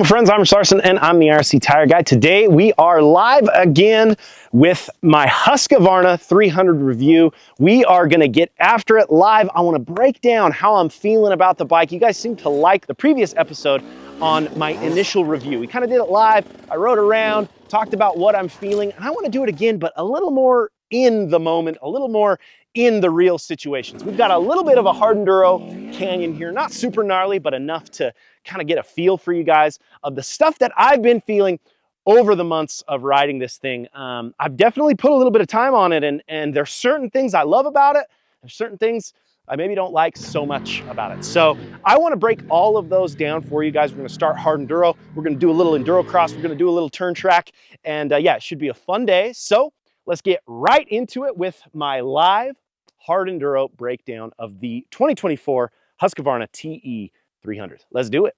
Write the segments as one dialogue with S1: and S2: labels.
S1: my friends, I'm Rich Larson and I'm the IRC Tire Guy. Today we are live again with my Husqvarna 300 review. We are going to get after it live. I want to break down how I'm feeling about the bike. You guys seem to like the previous episode on my initial review. We kind of did it live. I rode around, talked about what I'm feeling, and I want to do it again, but a little more in the moment, a little more in the real situations. We've got a little bit of a hard enduro canyon here, not super gnarly, but enough to kind of get a feel for you guys of the stuff that I've been feeling over the months of riding this thing. I've definitely put a little bit of time on it, and there's certain things I love about it. There's certain things I maybe don't like so much about it. So I want to break all of those down for you guys. We're going to start hard enduro. We're going to do a little enduro cross. We're going to do a little turn track. And yeah, it should be a fun day. So let's get right into it with my live hard enduro breakdown of the 2024 Husqvarna TE300. Let's do it.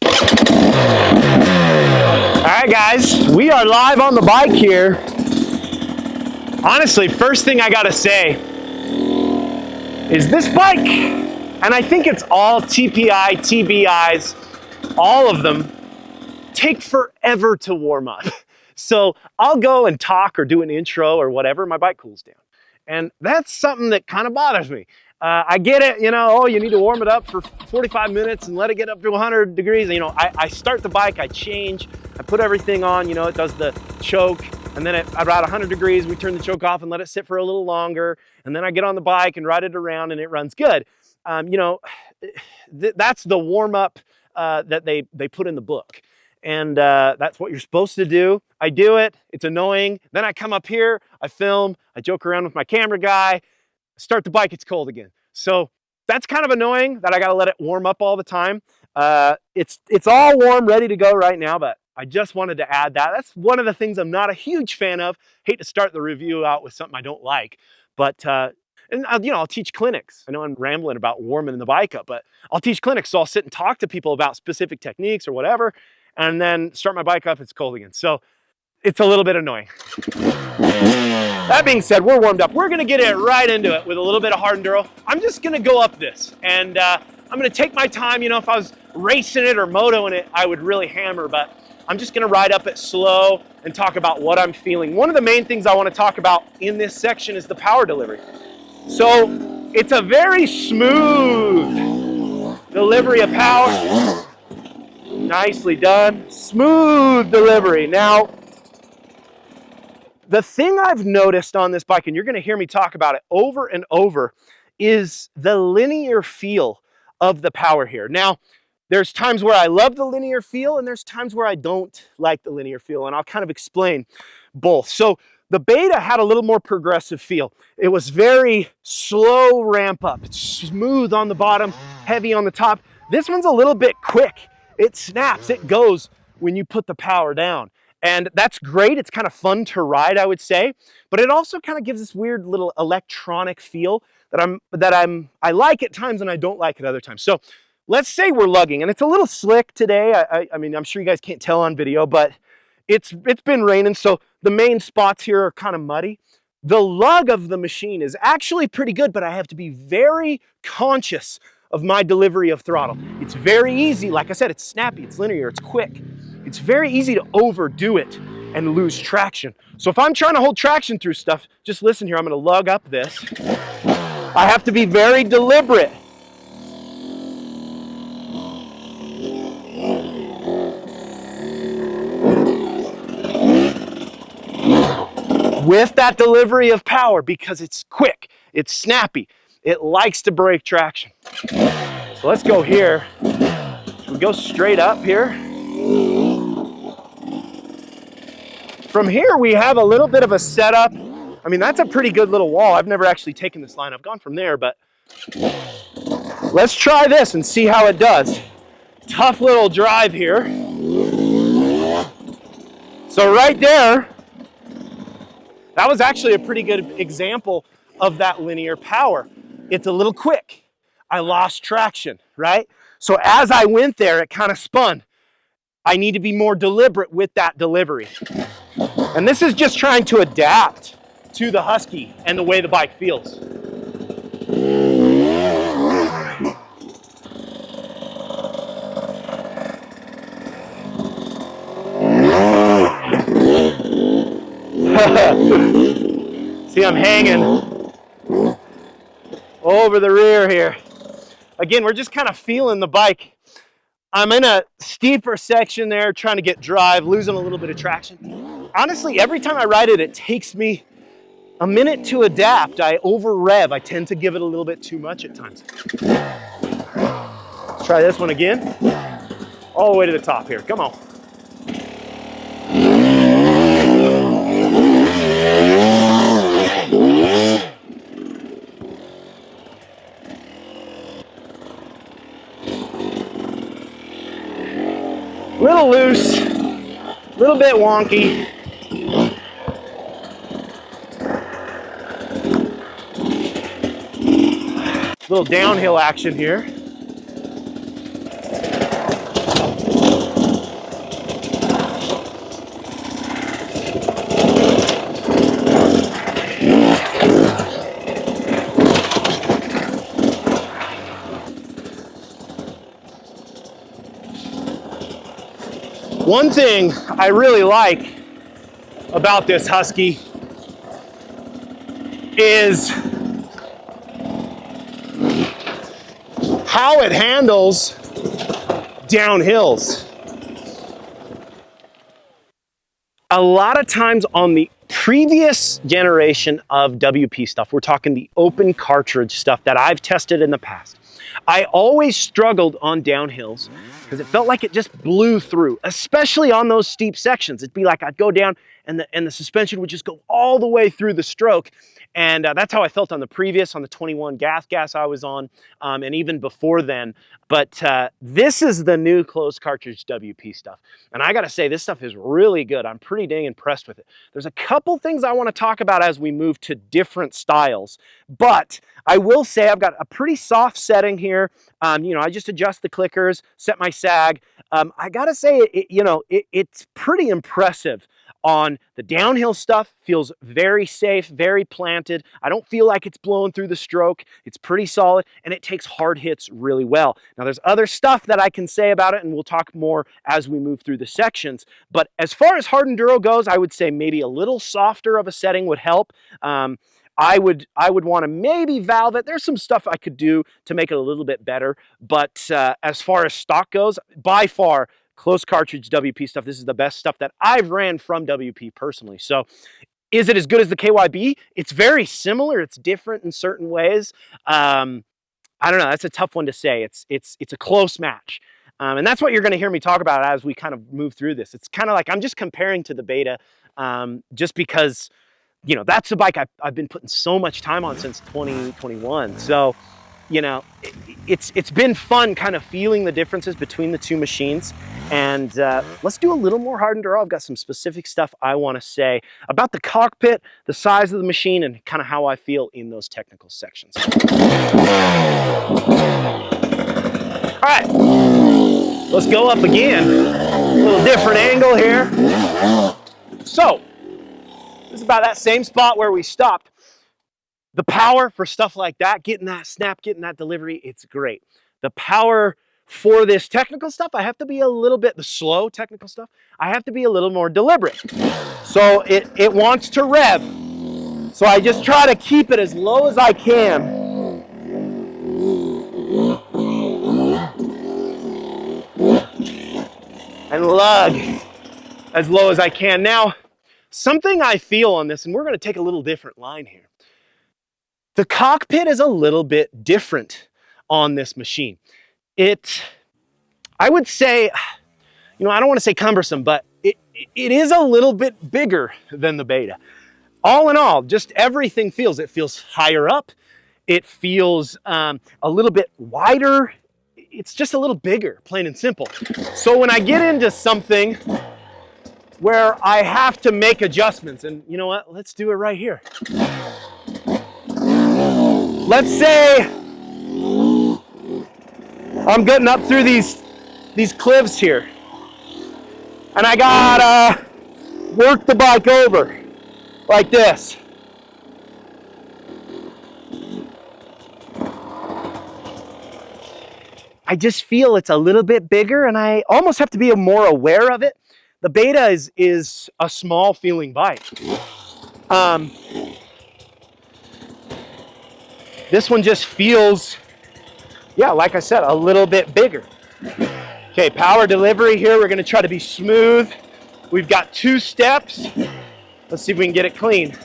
S1: All right, guys, we are live on the bike here. Honestly, first thing I gotta say is this bike, and I think it's all TPI, TBIs, all of them take forever to warm up. So I'll go and talk or do an intro or whatever, my bike cools down. And that's something that kind of bothers me. I get it, oh, you need to warm it up for 45 minutes and let it get up to 100 degrees. I start the bike, I change, I put everything on, it does the choke. And then at about 100 degrees, we turn the choke off and let it sit for a little longer. And then I get on the bike and ride it around and it runs good. That's the warm up that they put in the book. And that's what you're supposed to do. I do it, it's annoying. Then I come up here, I film, I joke around with my camera guy, start the bike, it's cold again. So that's kind of annoying that I gotta let it warm up all the time. It's all warm, ready to go right now, but I just wanted to add that. That's one of the things I'm not a huge fan of. Hate to start the review out with something I don't like, but I'll teach clinics. I know I'm rambling about warming the bike up, but I'll teach clinics. So I'll sit and talk to people about specific techniques or whatever, and then start my bike up, it's cold again. So it's a little bit annoying. That being said, we're warmed up. We're gonna get it right into it with a little bit of hard enduro. I'm just gonna go up this, and I'm gonna take my time. If I was racing it or motoing it, I would really hammer, but I'm just gonna ride up it slow and talk about what I'm feeling. One of the main things I wanna talk about in this section is the power delivery. So it's a very smooth delivery of power. Nicely done, smooth delivery. Now, the thing I've noticed on this bike, and you're gonna hear me talk about it over and over, is the linear feel of the power here. Now, there's times where I love the linear feel and there's times where I don't like the linear feel, and I'll kind of explain both. So the Beta had a little more progressive feel. It was very slow ramp up. It's smooth on the bottom, heavy on the top. This one's a little bit quick. It snaps, it goes when you put the power down. And that's great. It's kind of fun to ride, I would say, but it also kind of gives this weird little electronic feel that I like at times and I don't like at other times. So let's say we're lugging, and it's a little slick today. I mean, I'm sure you guys can't tell on video, but it's been raining, so the main spots here are kind of muddy. The lug of the machine is actually pretty good, but I have to be very conscious of my delivery of throttle. It's very easy. Like I said, it's snappy, it's linear, it's quick. It's very easy to overdo it and lose traction. So if I'm trying to hold traction through stuff, just listen here, I'm gonna lug up this. I have to be very deliberate. With that delivery of power, because it's quick, it's snappy, it likes to break traction. So let's go here. We go straight up here. From here, we have a little bit of a setup. I mean, that's a pretty good little wall. I've never actually taken this line. I've gone from there, but let's try this and see how it does. Tough little drive here. So right there, that was actually a pretty good example of that linear power. It's a little quick. I lost traction, right? So as I went there, it kind of spun. I need to be more deliberate with that delivery. And this is just trying to adapt to the Husky and the way the bike feels. See, I'm hanging over the rear here. Again, we're just kind of feeling the bike. I'm in a steeper section there, trying to get drive, losing a little bit of traction. Honestly, every time I ride it, it takes me a minute to adapt. I over rev. I tend to give it a little bit too much at times. Let's try this one again. All the way to the top here. Come on. Little loose, a little bit wonky. Little downhill action here. One thing I really like about this Husky is how it handles downhills. A lot of times on the previous generation of WP stuff, we're talking the open cartridge stuff that I've tested in the past, I always struggled on downhills because it felt like it just blew through, especially on those steep sections. It'd be like I'd go down and the suspension would just go all the way through the stroke. And that's how I felt on the previous, on the 21 gas I was on, and even before then. But this is the new closed cartridge WP stuff. And I gotta say, this stuff is really good. I'm pretty dang impressed with it. There's a couple things I wanna talk about as we move to different styles, but I will say I've got a pretty soft setting here. You know, I just adjust the clickers, set my sag. I gotta say, it's pretty impressive. On the downhill stuff, feels very safe, very planted. I don't feel like it's blowing through the stroke. It's pretty solid, and it takes hard hits really well. Now, there's other stuff that I can say about it, and we'll talk more as we move through the sections. But as far as hard enduro goes, I would say maybe a little softer of a setting would help. I would want to maybe valve it. There's some stuff I could do to make it a little bit better. But as far as stock goes, by far, closed cartridge WP stuff, this is the best stuff that I've ran from WP personally. So is it as good as the KYB? It's very similar. It's different in certain ways. I don't know. That's a tough one to say. It's a close match. And that's what you're going to hear me talk about as we kind of move through this. It's kind of like I'm just comparing to the beta just because, you know, that's the bike I've been putting so much time on since 2021. So, you know, it's been fun kind of feeling the differences between the two machines. And let's do a little more hard enduro. I've got some specific stuff I want to say about the cockpit, the size of the machine, and kind of how I feel in those technical sections. All right, let's go up again. A little different angle here. So, this is about that same spot where we stopped. The power for stuff like that, getting that snap, getting that delivery, it's great. The power for this technical stuff, I have to be a little bit, the slow technical stuff, I have to be a little more deliberate. So it wants to rev. So I just try to keep it as low as I can. And lug as low as I can. Now, something I feel on this, and we're going to take a little different line here. The cockpit is a little bit different on this machine. I would say, you know, I don't want to say cumbersome, but it is a little bit bigger than the beta. All in all, just everything it feels higher up. It feels a little bit wider. It's just a little bigger, plain and simple. So when I get into something where I have to make adjustments, and you know what, let's do it right here. Let's say I'm getting up through these cliffs here, and I gotta work the bike over like this. I just feel it's a little bit bigger, and I almost have to be more aware of it. The beta is a small feeling bike. This one just feels, yeah, like I said, a little bit bigger. Okay, power delivery here. We're gonna try to be smooth. We've got 2 steps. Let's see if we can get it clean.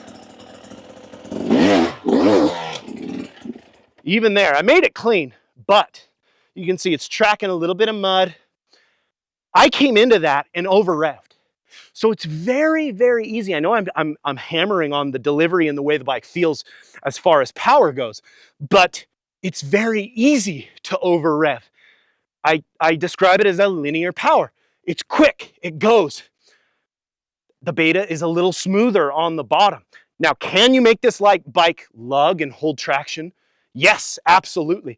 S1: Even there, I made it clean, but you can see it's tracking a little bit of mud. I came into that and over revved. So it's very, very easy. I know I'm hammering on the delivery and the way the bike feels as far as power goes, but it's very easy to over rev. I describe it as a linear power. It's quick, it goes. The beta is a little smoother on the bottom. Now, can you make this bike lug and hold traction? Yes, absolutely.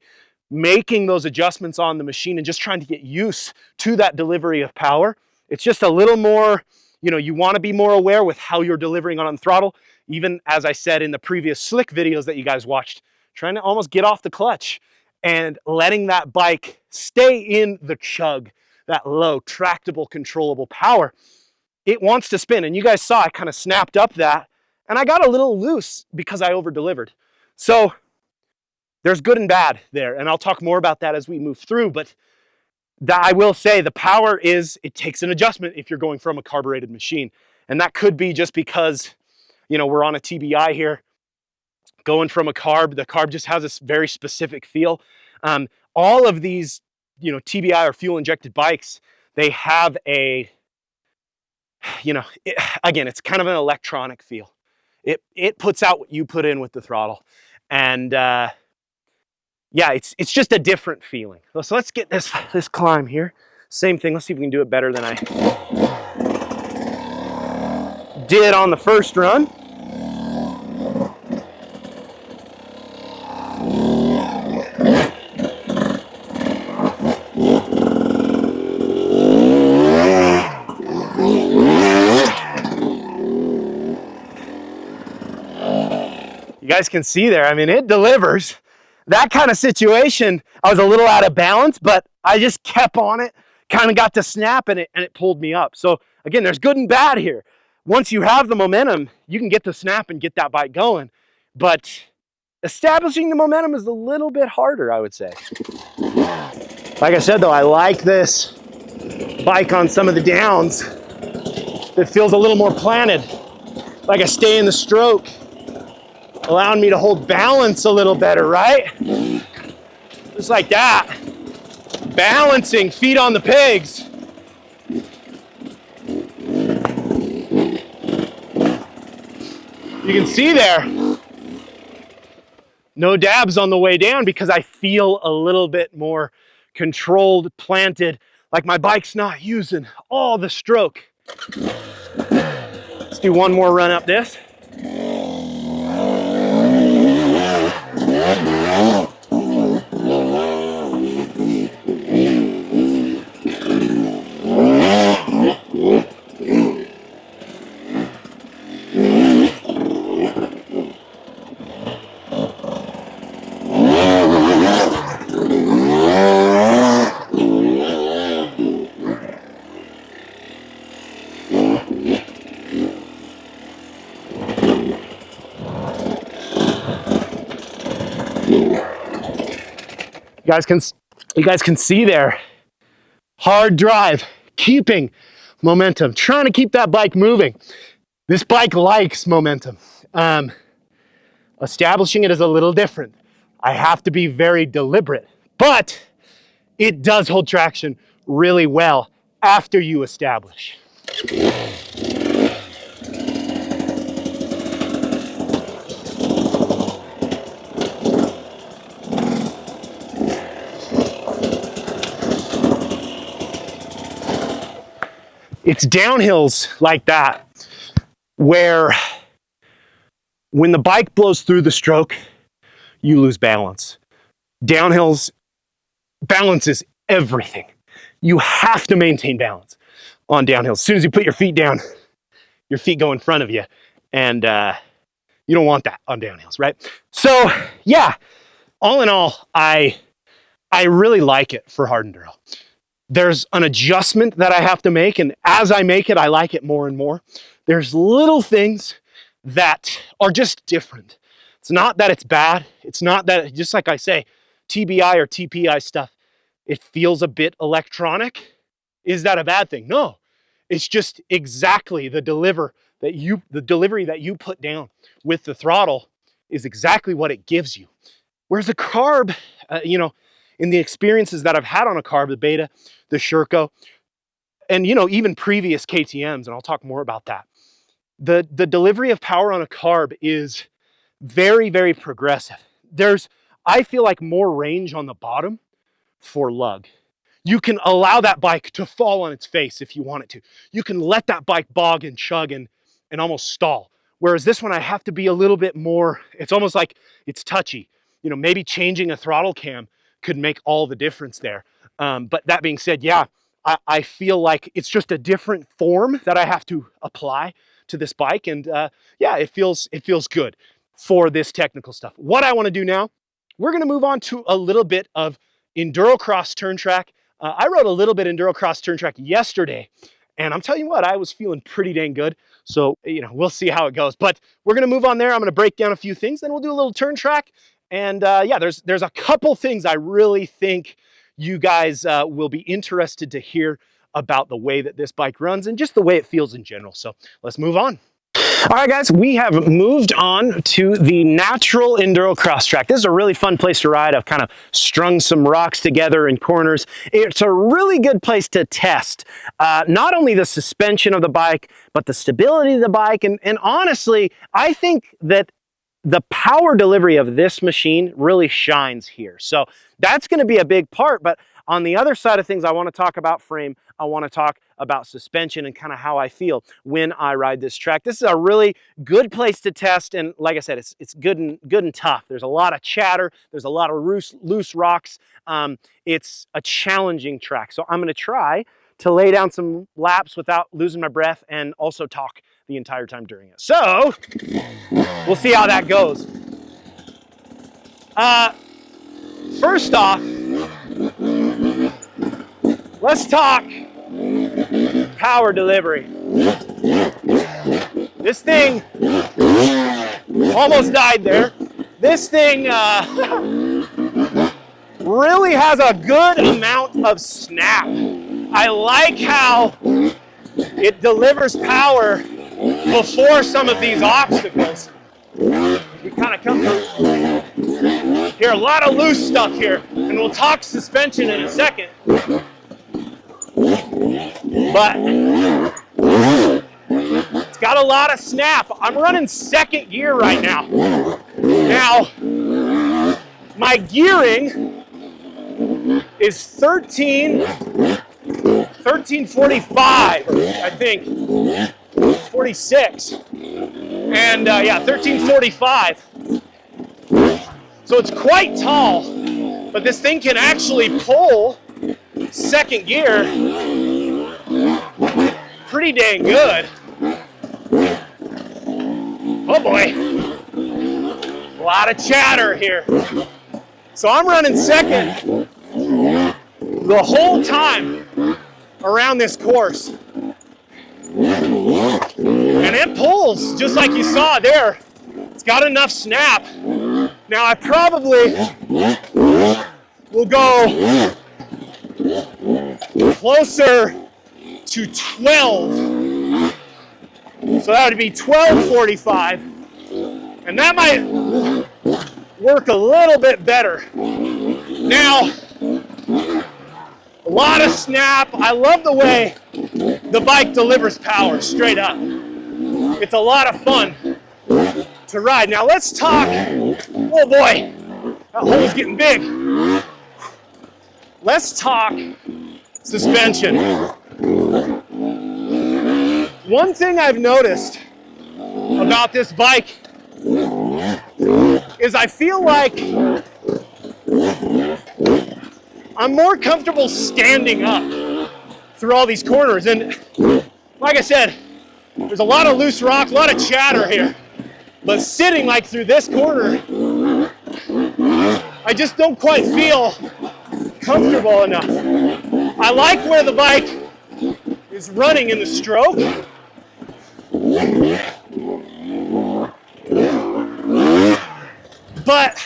S1: Making those adjustments on the machine and just trying to get used to that delivery of power. It's just a little more, you want to be more aware with how you're delivering on the throttle. Even as I said in the previous slick videos that you guys watched, trying to almost get off the clutch and letting that bike stay in the chug, that low, tractable, controllable power. It wants to spin. And you guys saw I kind of snapped up that and I got a little loose because I over delivered. So there's good and bad there. And I'll talk more about that as we move through. But I will say the power it takes an adjustment if you're going from a carbureted machine. And that could be just because, we're on a TBI here. Going from a carb, the carb just has this very specific feel. All of these, TBI or fuel injected bikes, they have a, again, it's kind of an electronic feel. It puts out what you put in with the throttle. And yeah, it's just a different feeling. So let's get this climb here. Same thing, let's see if we can do it better than I did on the first run. You guys can see there, I mean, it delivers. That kind of situation, I was a little out of balance, but I just kept on it, kind of got to snap and it pulled me up. So again, there's good and bad here. Once you have the momentum, you can get the snap and get that bike going. But establishing the momentum is a little bit harder, I would say. Like I said though, I like this bike on some of the downs. It feels a little more planted, like I stay in the stroke, allowing me to hold balance a little better, right? Just like that. Balancing, feet on the pegs. You can see there, no dabs on the way down because I feel a little bit more controlled, planted, like my bike's not using all the stroke. Let's do one more run up this. You guys can see there, hard drive, keeping momentum, trying to keep that bike moving. This bike likes momentum. Establishing it is a little different. I have to be very deliberate, but it does hold traction really well after you establish. It's downhills like that where when the bike blows through the stroke, you lose balance. Downhills, balance is everything. You have to maintain balance on downhills. As soon as you put your feet down, your feet go in front of you, and you don't want that on downhills, right? So yeah, all in all, I really like it for hard enduro. There's an adjustment that I have to make, and as I make it, I like it more and more. There's little things that are just different. It's not that it's bad. It's not that, just like I say, TBI or TPI stuff, it feels a bit electronic. Is that a bad thing? No. It's just exactly the delivery that you put down with the throttle is exactly what it gives you. Whereas a carb, in the experiences that I've had on a carb, the Beta, the Sherco, and even previous KTMs, and I'll talk more about that. The delivery of power on a carb is very, very progressive. I feel like more range on the bottom for lug. You can allow that bike to fall on its face if you want it to. You can let that bike bog and chug and almost stall. Whereas this one, I have to be a little bit more, it's almost like it's touchy. Maybe changing a throttle cam could make all the difference there. But that being said, yeah, I feel like it's just a different form that I have to apply to this bike. And yeah, it feels good for this technical stuff. What I want to do now, we're going to move on to a little bit of Endurocross turn track. I rode a little bit Endurocross turn track yesterday, and I'm telling you what, I was feeling pretty dang good. So, we'll see how it goes. But we're going to move on there. I'm going to break down a few things, then we'll do a little turn track. And yeah, there's a couple things I really think you guys will be interested to hear about the way that this bike runs and just the way it feels in general. So let's move on. All right, guys, we have moved on to the natural Endurocross track. This is a really fun place to ride. I've kind of strung some rocks together in corners. It's a really good place to test not only the suspension of the bike, but the stability of the bike. And honestly, I think that the power delivery of this machine really shines here. So that's going to be a big part. But on the other side of things, I want to talk about frame. I want to talk about suspension and kind of how I feel when I ride this track. This is a really good place to test. And like I said, it's good and tough. There's a lot of chatter. There's a lot of loose rocks. It's a challenging track. So I'm going to try to lay down some laps without losing my breath and also talk the entire time during it. So we'll see how that goes. First off, let's talk power delivery. This thing almost died there. This thing really has a good amount of snap. I like how it delivers power before some of these obstacles. We kind of come through here, a lot of loose stuff here, and we'll talk suspension in a second. But it's got a lot of snap. I'm running second gear right now. Now, my gearing is 1345, I think, 46. And yeah, 1345. So it's quite tall, but this thing can actually pull second gear pretty dang good. Oh boy, a lot of chatter here. So I'm running second the whole time around this course. And it pulls just like you saw there. It's got enough snap. Now I probably will go closer to 12. So that would be 1245. And that might work a little bit better. Now, a lot of snap. I love the way the bike delivers power straight up. It's a lot of fun to ride. Now let's talk, oh boy, that hole's getting big. Let's talk suspension. One thing I've noticed about this bike is I feel like I'm more comfortable standing up through all these corners. And like I said, there's a lot of loose rock, a lot of chatter here. But sitting like through this corner, I just don't quite feel comfortable enough. I like where the bike is running in the stroke. But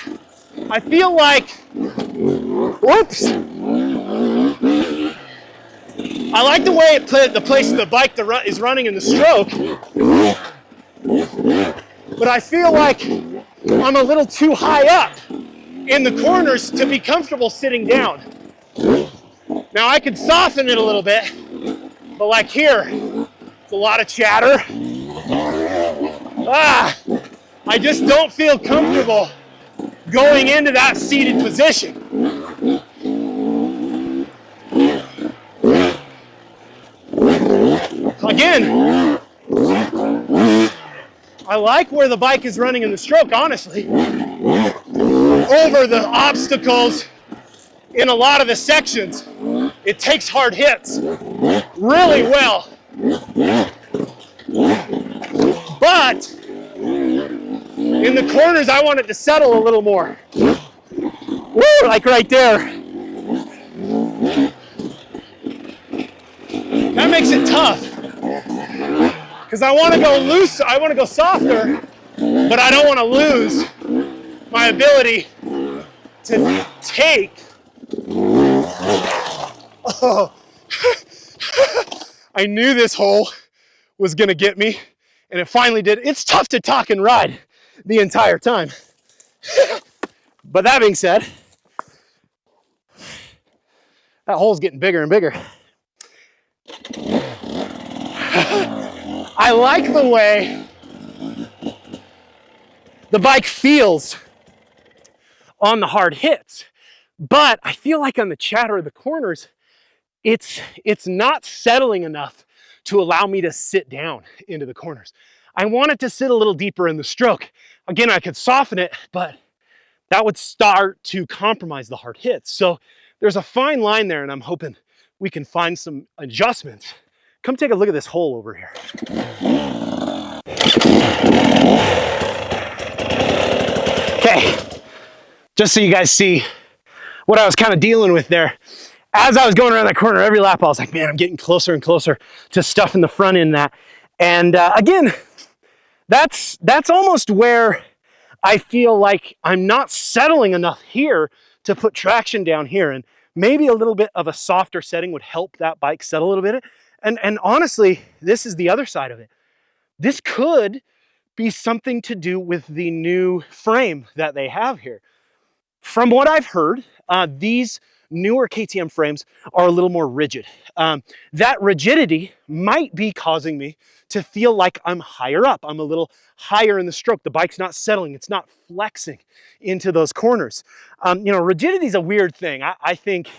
S1: I feel like, whoops. I like the way the place the bike is running in the stroke, but I feel like I'm a little too high up in the corners to be comfortable sitting down. Now I could soften it a little bit, but like here, it's a lot of chatter. I just don't feel comfortable going into that seated position. Again, I like where the bike is running in the stroke, honestly, over the obstacles in a lot of the sections. It takes hard hits really well. But in the corners, I want it to settle a little more. Woo, like right there. That makes it tough. Because I want to go loose, I want to go softer, but I don't want to lose my ability to take. Oh. I knew this hole was going to get me, and it finally did. It's tough to talk and ride the entire time. But that being said, that hole's getting bigger and bigger. I like the way the bike feels on the hard hits, but I feel like on the chatter of the corners, it's not settling enough to allow me to sit down into the corners. I want it to sit a little deeper in the stroke. Again, I could soften it, but that would start to compromise the hard hits. So there's a fine line there, and I'm hoping we can find some adjustments. Come take a look at this hole over here. Okay, just so you guys see what I was kind of dealing with there. As I was going around that corner, every lap I was like, man, I'm getting closer and closer to stuff in the front end that. And again, that's almost where I feel like I'm not settling enough here to put traction down here. And maybe a little bit of a softer setting would help that bike settle a little bit. And honestly, this is the other side of it. This could be something to do with the new frame that they have here. From what I've heard, these newer KTM frames are a little more rigid. That rigidity might be causing me to feel like I'm higher up. I'm a little higher in the stroke. The bike's not settling. It's not flexing into those corners. Rigidity is a weird thing. I think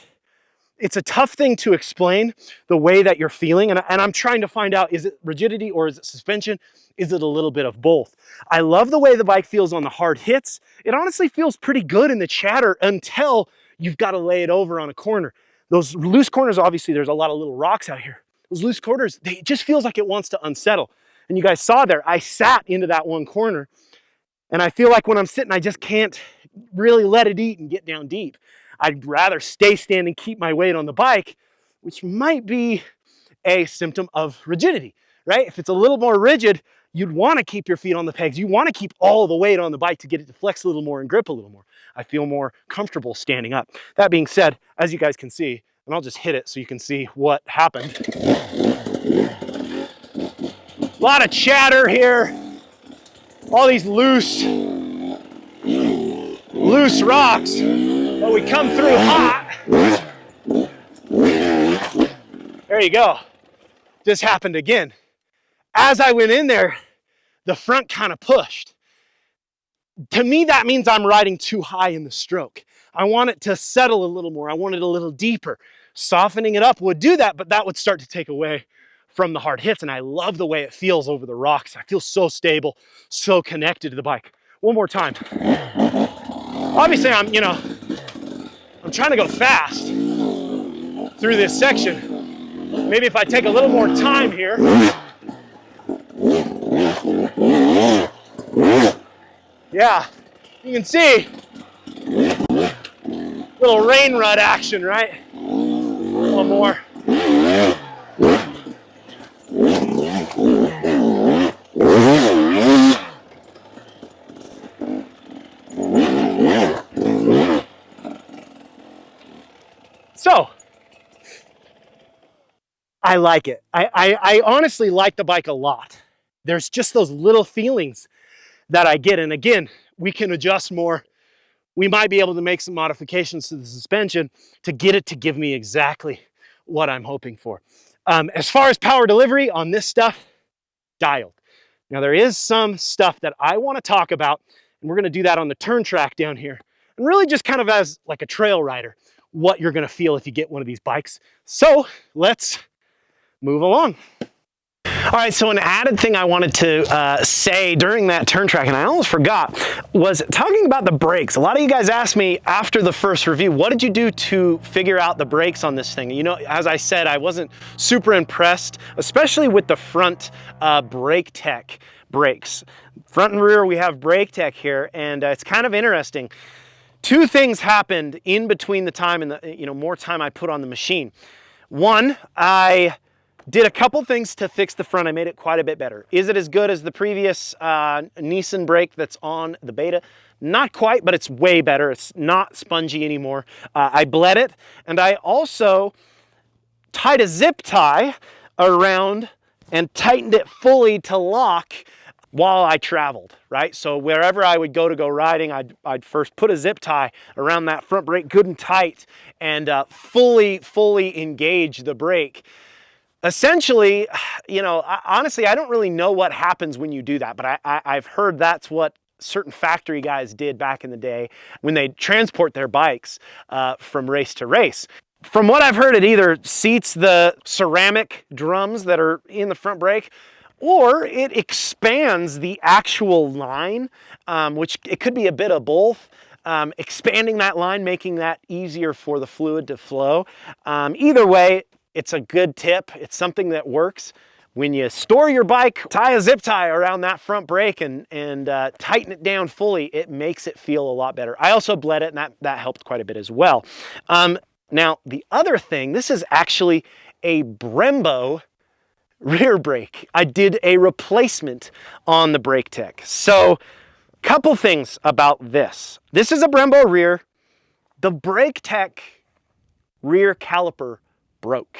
S1: it's a tough thing to explain the way that you're feeling. And I'm trying to find out, is it rigidity or is it suspension? Is it a little bit of both? I love the way the bike feels on the hard hits. It honestly feels pretty good in the chatter until you've got to lay it over on a corner. Those loose corners, obviously there's a lot of little rocks out here. Those loose corners, it just feels like it wants to unsettle. And you guys saw there, I sat into that one corner, and I feel like when I'm sitting, I just can't really let it eat and get down deep. I'd rather stay standing, keep my weight on the bike, which might be a symptom of rigidity, right? If it's a little more rigid, you'd want to keep your feet on the pegs. You want to keep all the weight on the bike to get it to flex a little more and grip a little more. I feel more comfortable standing up. That being said, as you guys can see, and I'll just hit it so you can see what happened. A lot of chatter here. All these loose rocks, but we come through hot. There you go. This happened again. As I went in there, the front kind of pushed. To me, that means I'm riding too high in the stroke. I want it to settle a little more. I want it a little deeper. Softening it up would do that, but that would start to take away from the hard hits. And I love the way it feels over the rocks. I feel so stable, so connected to the bike. One more time. Obviously, I'm trying to go fast through this section. Maybe if I take a little more time here. Yeah, you can see little rain rut action, right? A little more. I like it. I honestly like the bike a lot. There's just those little feelings that I get. And again, we can adjust more. We might be able to make some modifications to the suspension to get it to give me exactly what I'm hoping for. As far as power delivery on this stuff, dialed. Now there is some stuff that I want to talk about, and we're going to do that on the turn track down here. And really just kind of as like a trail rider, what you're going to feel if you get one of these bikes. So let's move along. All right, so an added thing I wanted to say during that turn track, and I almost forgot, was talking about the brakes. A lot of you guys asked me after the first review, what did you do to figure out the brakes on this thing? You know, as I said, I wasn't super impressed, especially with the front brake tech brakes. Front and rear, we have brake tech here, and it's kind of interesting. Two things happened in between the time and the more time I put on the machine. One, I did a couple things to fix the front. I made it quite a bit better. Is it as good as the previous Nissan brake that's on the beta? Not quite, but it's way better. It's not spongy anymore. I bled it, and I also tied a zip tie around and tightened it fully to lock while I traveled, right? So wherever I would go riding, I'd first put a zip tie around that front brake good and tight and fully engage the brake. Essentially, honestly, I don't really know what happens when you do that, but I've heard that's what certain factory guys did back in the day when they transport their bikes from race to race. From what I've heard, it either seats the ceramic drums that are in the front brake, or it expands the actual line, which it could be a bit of both. Expanding that line, making that easier for the fluid to flow. Either way, it's a good tip. It's something that works. When you store your bike, tie a zip tie around that front brake and tighten it down fully. It makes it feel a lot better. I also bled it, and that helped quite a bit as well. Now, the other thing, this is actually a Brembo rear brake. I did a replacement on the brake tech. So, couple things about this. This is a Brembo rear. The brake tech rear caliper broke.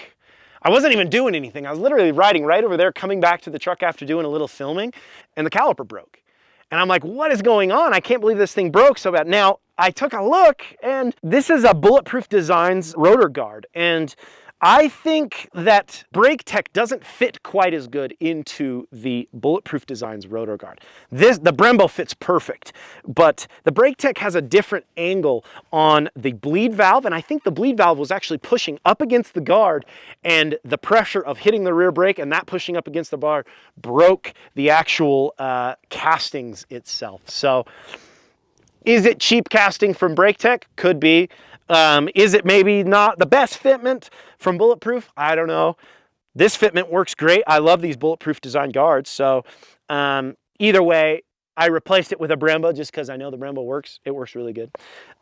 S1: I wasn't even doing anything. I was literally riding right over there, coming back to the truck after doing a little filming, and the caliper broke. And I'm like, what is going on? I can't believe this thing broke so bad. Now, I took a look, and this is a Bulletproof Designs rotor guard. And I think that brake tech doesn't fit quite as good into the Bulletproof Designs rotor guard. The Brembo fits perfect, but the brake tech has a different angle on the bleed valve, and I think the bleed valve was actually pushing up against the guard, and the pressure of hitting the rear brake and that pushing up against the bar broke the actual castings itself. So, is it cheap casting from brake tech? Could be. Is it maybe not the best fitment from Bulletproof? I don't know. This fitment works great. I love these Bulletproof Design guards. So either way, I replaced it with a Brembo just because I know the Brembo works. It works really good.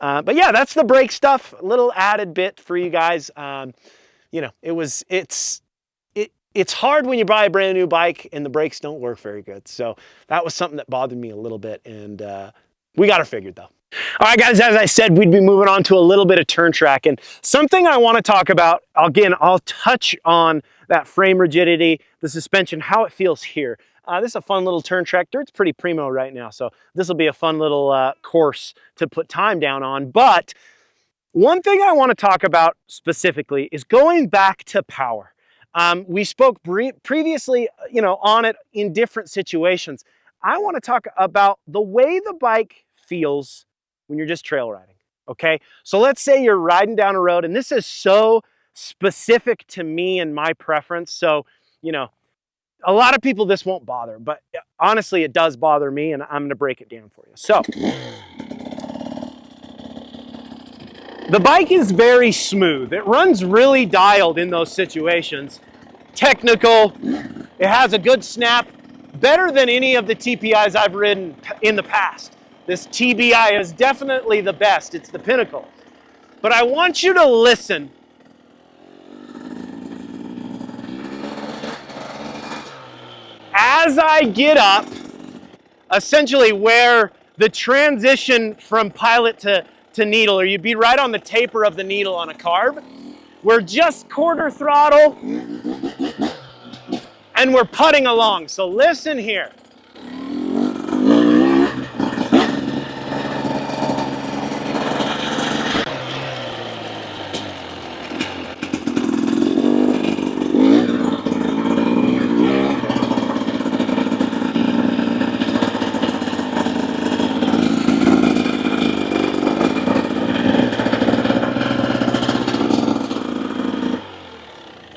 S1: But yeah, that's the brake stuff. A little added bit for you guys. It's hard when you buy a brand new bike and the brakes don't work very good. So that was something that bothered me a little bit, and we got it figured though. All right, guys, as I said, we'd be moving on to a little bit of turn track, and something I want to talk about, again, I'll touch on that frame rigidity, the suspension, how it feels here. This is a fun little turn track. Dirt's pretty primo right now, so this will be a fun little course to put time down on. But one thing I want to talk about specifically is going back to power. We spoke previously, on it in different situations. I want to talk about the way the bike feels when you're just trail riding, okay? So let's say you're riding down a road, and this is so specific to me and my preference. So, a lot of people this won't bother, but honestly, it does bother me, and I'm gonna break it down for you. So, the bike is very smooth. It runs really dialed in those situations. Technical, it has a good snap, better than any of the TPIs I've ridden in the past. This TBI is definitely the best. It's the pinnacle. But I want you to listen. As I get up, essentially where the transition from pilot to needle, or you'd be right on the taper of the needle on a carb, we're just quarter throttle. and we're putting along. So listen here.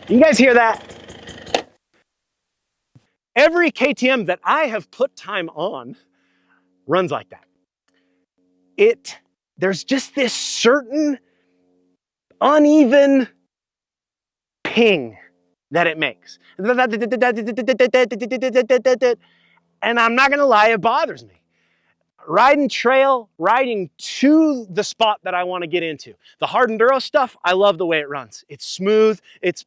S1: You guys hear that? Every KTM that I have put time on runs like that. There's just this certain uneven ping that it makes. And I'm not gonna lie, it bothers me. Riding trail, riding to the spot that I want to get into. The hard enduro stuff, I love the way it runs. It's smooth, it's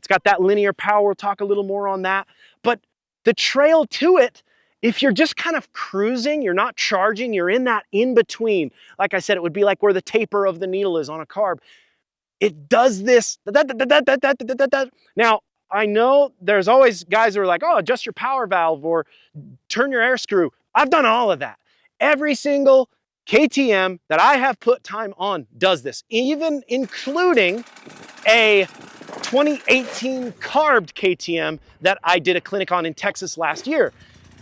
S1: got that linear power. We'll talk a little more on that. But the trail to it, if you're just kind of cruising, you're not charging, you're in that in between. Like I said, it would be like where the taper of the needle is on a carb. It does this. Now, I know there's always guys who are like, oh, adjust your power valve or turn your air screw. I've done all of that. Every single KTM that I have put time on does this, even including a 2018 carbed KTM that I did a clinic on in Texas last year.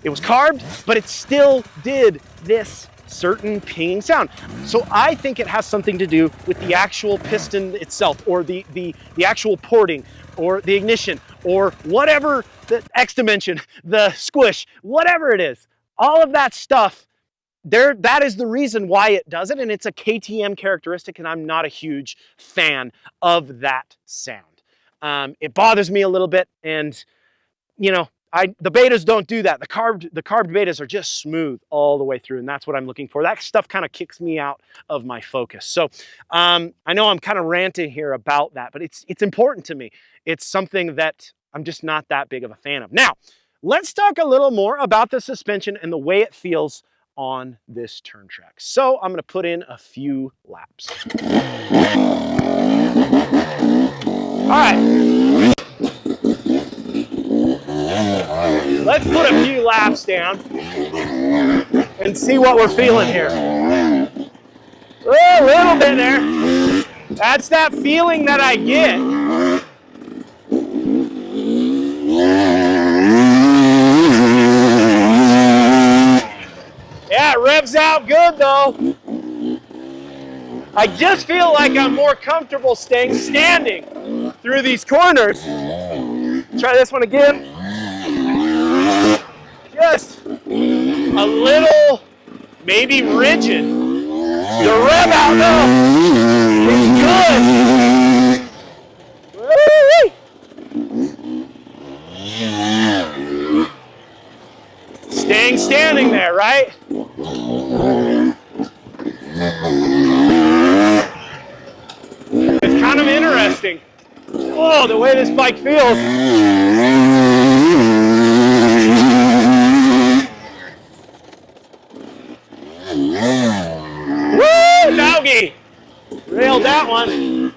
S1: It was carbed, but it still did this certain pinging sound. So I think it has something to do with the actual piston itself, or the actual porting, or the ignition, or whatever, the X dimension, the squish, whatever it is. All of that stuff, that is the reason why it does it, and it's a KTM characteristic, and I'm not a huge fan of that sound. It bothers me a little bit, and the betas don't do that. The carved betas are just smooth all the way through, and that's what I'm looking for. That stuff kind of kicks me out of my focus. So I know I'm kind of ranting here about that, but it's important to me. It's something that I'm just not that big of a fan of. Now, let's talk a little more about the suspension and the way it feels on this turn track. So I'm gonna put in a few laps. All right. Let's put a few laps down and see what we're feeling here. Oh, a little bit there. That's that feeling that I get. Yeah, it revs out good though. I just feel like I'm more comfortable staying standing through these corners. Try this one again. Just a little, maybe rigid. The rev out though is good. Staying standing there, right? It's kind of interesting. Oh, the way this bike feels. Woo, doggy! Railed that one.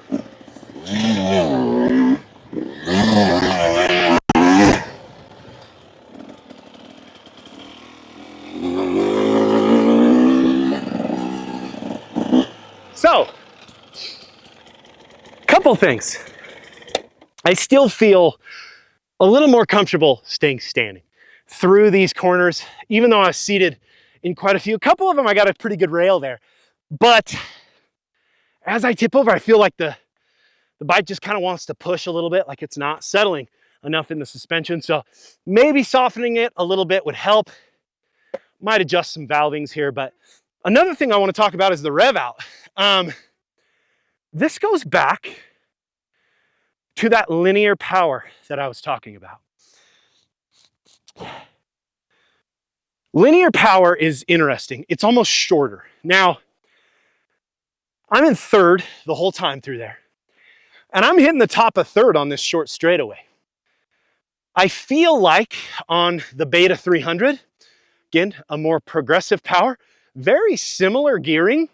S1: So, couple things. I still feel a little more comfortable staying standing through these corners, even though I was seated in quite a few. A couple of them I got a pretty good rail there. But as I tip over, I feel like the bike just kind of wants to push a little bit, like it's not settling enough in the suspension. So maybe softening it a little bit would help. Might adjust some valvings here, but another thing I want to talk about is the rev out. This goes back to that linear power that I was talking about. Linear power is interesting. It's almost shorter. Now, I'm in third the whole time through there, and I'm hitting the top of third on this short straightaway. I feel like on the Beta 300, again, a more progressive power, very similar gearing.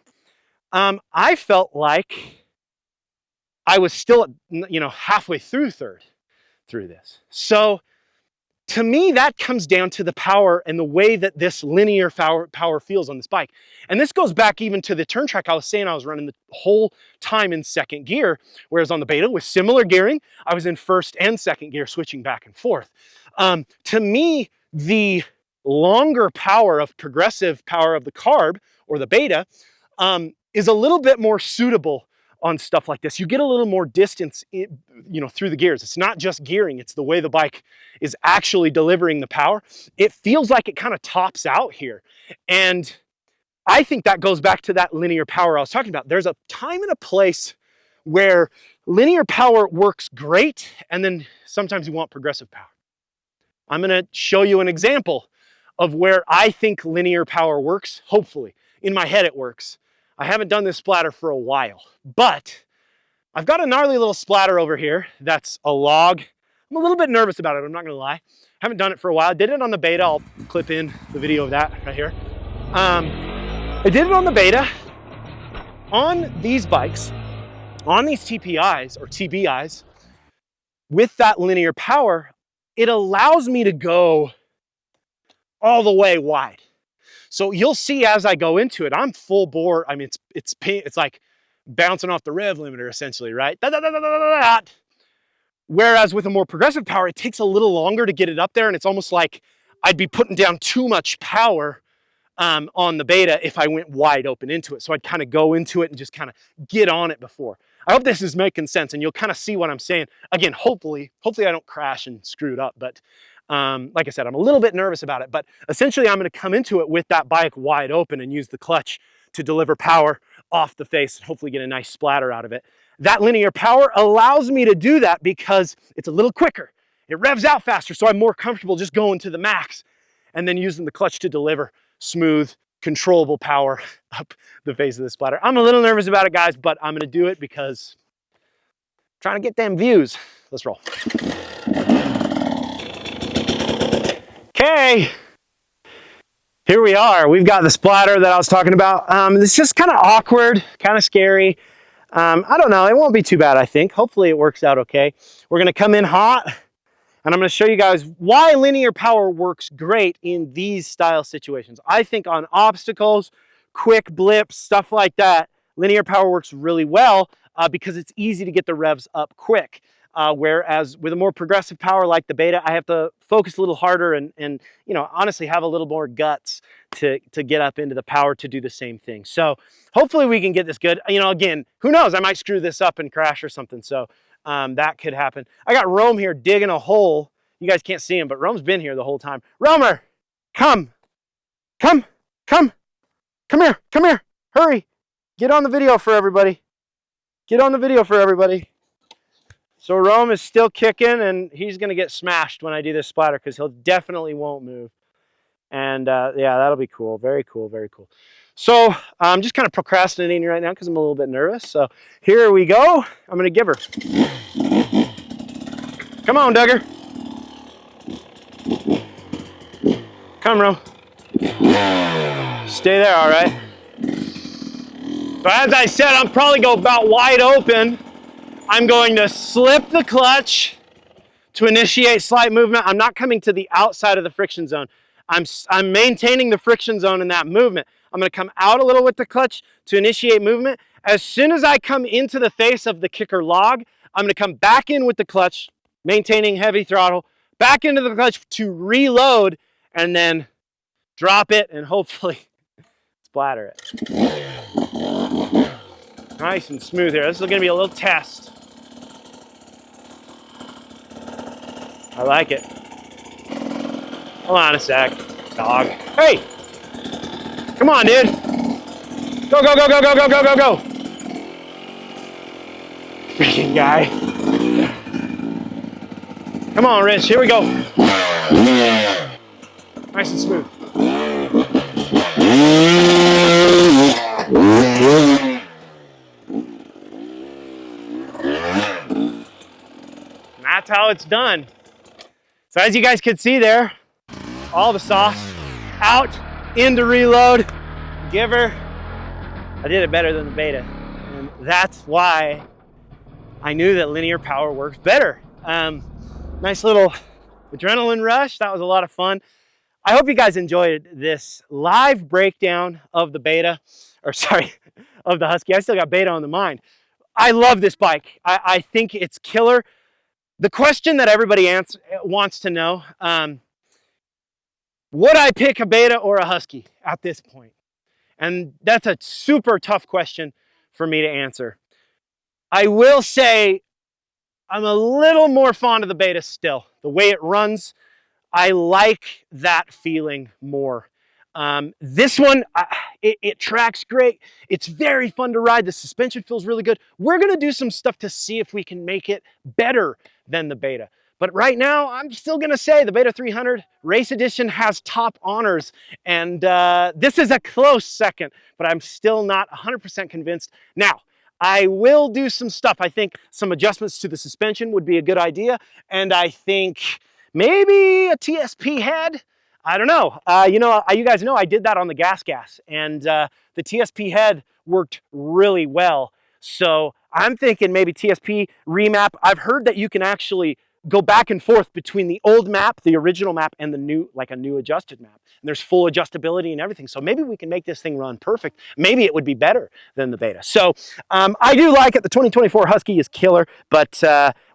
S1: I felt like I was still, halfway through third through this. So To me, that comes down to the power and the way that this linear power feels on this bike. And this goes back even to the turn track I was saying I was running the whole time in second gear, whereas on the Beta with similar gearing, I was in first and second gear switching back and forth. To me, the longer power of progressive power of the carb or the Beta is a little bit more suitable on stuff like this. You get a little more distance, through the gears. It's not just gearing, it's the way the bike is actually delivering the power. It feels like it kind of tops out here. And I think that goes back to that linear power I was talking about. There's a time and a place where linear power works great, and then sometimes you want progressive power. I'm gonna show you an example of where I think linear power works, hopefully. In my head it works. I haven't done this splatter for a while, but I've got a gnarly little splatter over here that's a log. I'm a little bit nervous about it, I'm not gonna lie. Haven't done it for a while. I did it on the Beta. I'll clip in the video of that right here. I did it on the Beta. On these bikes, on these TPIs or TBIs, with that linear power, it allows me to go all the way wide. So you'll see as I go into it, I'm full bore. I mean, it's like bouncing off the rev limiter essentially, right? Whereas with a more progressive power, it takes a little longer to get it up there, and it's almost like I'd be putting down too much power on the Beta if I went wide open into it. So I'd kind of go into it and just kind of get on it before. I hope this is making sense, and you'll kind of see what I'm saying. Again, hopefully I don't crash and screw it up, but like I said, I'm a little bit nervous about it, but essentially I'm gonna come into it with that bike wide open and use the clutch to deliver power off the face and hopefully get a nice splatter out of it. That linear power allows me to do that because it's a little quicker. It revs out faster, so I'm more comfortable just going to the max and then using the clutch to deliver smooth, controllable power up the face of the splatter. I'm a little nervous about it, guys, but I'm gonna do it because I'm trying to get them views. Let's roll. Okay, here we are. We've got the splatter that I was talking about. It's just kind of awkward, kind of scary. I don't know, it won't be too bad, I think. Hopefully it works out okay. We're gonna come in hot, and I'm gonna show you guys why linear power works great in these style situations. I think on obstacles, quick blips, stuff like that, linear power works really well because it's easy to get the revs up quick. Whereas with a more progressive power like the Beta, I have to focus a little harder and honestly have a little more guts to get up into the power to do the same thing. So hopefully we can get this good. Again, who knows? I might screw this up and crash or something. So that could happen. I got Rome here digging a hole. You guys can't see him, but Rome's been here the whole time. Romer, come here, hurry. Get on the video for everybody. Get on the video for everybody. So Rome is still kicking, and he's going to get smashed when I do this splatter because he'll definitely won't move. And yeah, that'll be cool. Very cool, very cool. So I'm just kind of procrastinating right now because I'm a little bit nervous. So here we go. I'm going to give her. Come on, Duggar. Come, Rome. Stay there, all right? So as I said, I'm probably going about wide open. I'm going to slip the clutch to initiate slight movement. I'm not coming to the outside of the friction zone. I'm maintaining the friction zone in that movement. I'm going to come out a little with the clutch to initiate movement. As soon as I come into the face of the kicker log, I'm going to come back in with the clutch, maintaining heavy throttle, back into the clutch to reload, and then drop it and hopefully splatter it. Nice and smooth here. This is going to be a little test. I like it. Hold on a sec, dog. Hey! Come on, dude. Go, go, go, go, go, go, go, go, go. Freaking guy. Come on, Rich, here we go. Nice and smooth. And that's how it's done. So as you guys can see there, all the sauce out into reload, give her. I did it better than the Beta, and that's why I knew that linear power works better. Nice little adrenaline rush. That was a lot of fun. I hope you guys enjoyed this live breakdown of the beta, or sorry, of the Husky. I still got beta on the mind. I love this bike. I think it's killer. The question that everybody wants to know, would I pick a beta or a Husky at this point? And that's a super tough question for me to answer. I will say I'm a little more fond of the beta still. The way it runs, I like that feeling more. This one, it tracks great. It's very fun to ride. The suspension feels really good. We're gonna do some stuff to see if we can make it better than the beta. But right now, I'm still gonna say the Beta 300 Race Edition has top honors. And this is a close second, but I'm still not 100% convinced. Now, I will do some stuff. I think some adjustments to the suspension would be a good idea. And I think maybe a TSP head. I don't know. You guys know I did that on the gas, and the TSP head worked really well. So I'm thinking maybe TSP remap. I've heard that you can actually go back and forth between the old map, the original map, and the new, like a new adjusted map. And there's full adjustability and everything. So maybe we can make this thing run perfect. Maybe it would be better than the beta. So I do like it. The 2024 Husky is killer, but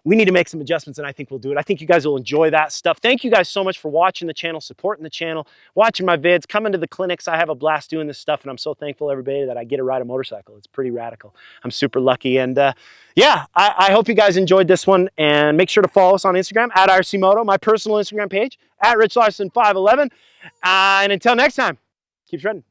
S1: we need to make some adjustments, and I think we'll do it. I think you guys will enjoy that stuff. Thank you guys so much for watching the channel, supporting the channel, watching my vids, coming to the clinics. I have a blast doing this stuff, and I'm so thankful every day that I get to ride a motorcycle. It's pretty radical. I'm super lucky, and yeah, I hope you guys enjoyed this one, and make sure to follow us on Instagram at IRC Moto, my personal Instagram page at RichLarson511, and until next time, keep shredding.